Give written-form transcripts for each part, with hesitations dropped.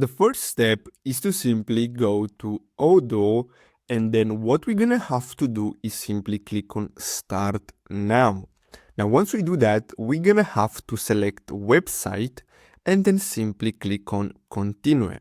The first step is to simply go to Odoo, and then what we're gonna have to do is simply click on Start Now. Now, once we do that, we're gonna have to select website and then simply click on Continue.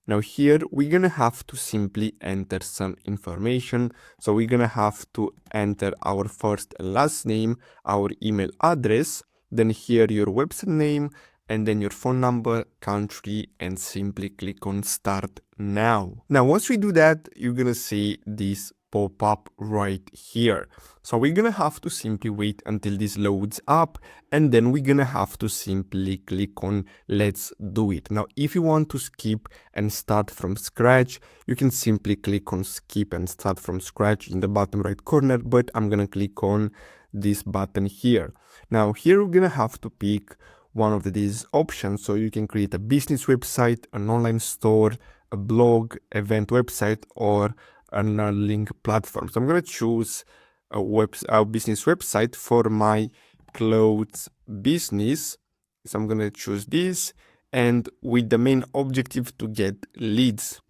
Now here, we're gonna have to simply enter some information. So we're gonna have to enter our first and last name, our email address, then here your website name, and then your phone number, country, and simply click on Start Now. Now, once we do that, you're gonna see this pop up right here. So we're gonna have to simply wait until this loads up, and then we're gonna have to simply click on Let's Do It. Now, if you want to skip and start from scratch, you can simply click on Skip and Start from Scratch in the bottom right corner, but I'm gonna click on this button here. Now, here we're gonna have to pick one of these options. So you can create a business website, an online store, a blog, event website, or a link platform. So I'm going to choose a business website for my clothes business. So I'm going to choose this, and with the main objective to get leads.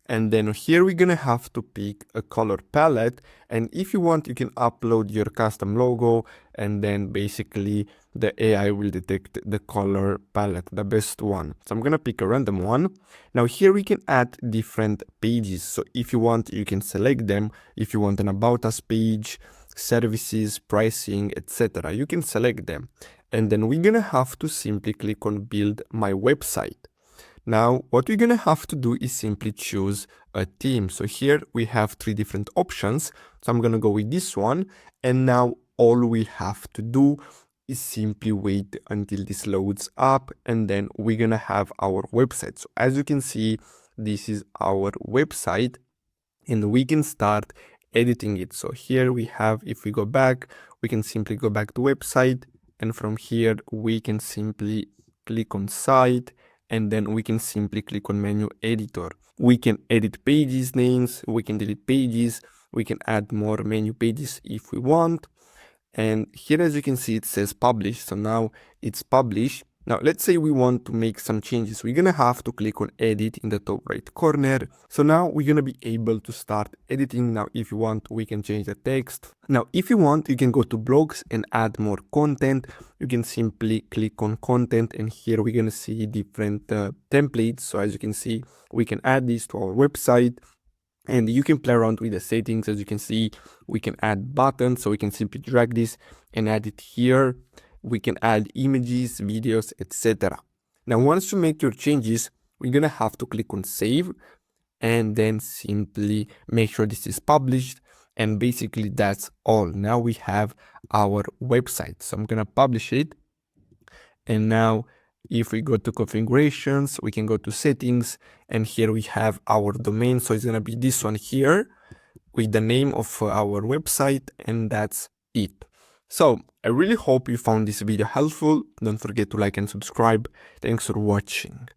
And then here we're gonna have to pick a color palette, and if you want, you can upload your custom logo, and then basically the AI will detect the color palette, the best one. So I'm gonna pick a random one. Now here we can add different pages. So if you want, you can select them. If you want an about us page, services, pricing, etc., you can select them. And then we're gonna have to simply click on build my website. Now, what we're gonna have to do is simply choose a theme. So here we have three different options. So I'm gonna go with this one. And now all we have to do is simply wait until this loads up, and then we're gonna have our website. So as you can see, this is our website, and we can start editing it. So here we have, if we go back, we can simply go back to website, and from here we can simply click on site, and then we can simply click on menu editor. We can edit pages names, we can delete pages, we can add more menu pages if we want. And here, as you can see, it says publish. So now it's published. Now let's say we want to make some changes. We're gonna have to click on edit in the top right corner. So now we're gonna be able to start editing. Now if you want, we can change the text. Now if you want, you can go to blogs and add more content. You can simply click on content, and here we're gonna see different templates. So as you can see, we can add this to our website, and you can play around with the settings. As you can see, we can add buttons, so we can simply drag this and add it here. We can add images, videos, etc. Now, once you make your changes, we're gonna have to click on save, and then simply make sure this is published. And basically that's all. Now we have our website. So I'm gonna publish it. And now if we go to configurations, we can go to settings, and here we have our domain. So it's gonna be this one here with the name of our website, and that's it. So I really hope you found this video helpful. Don't forget to like and subscribe. Thanks for watching.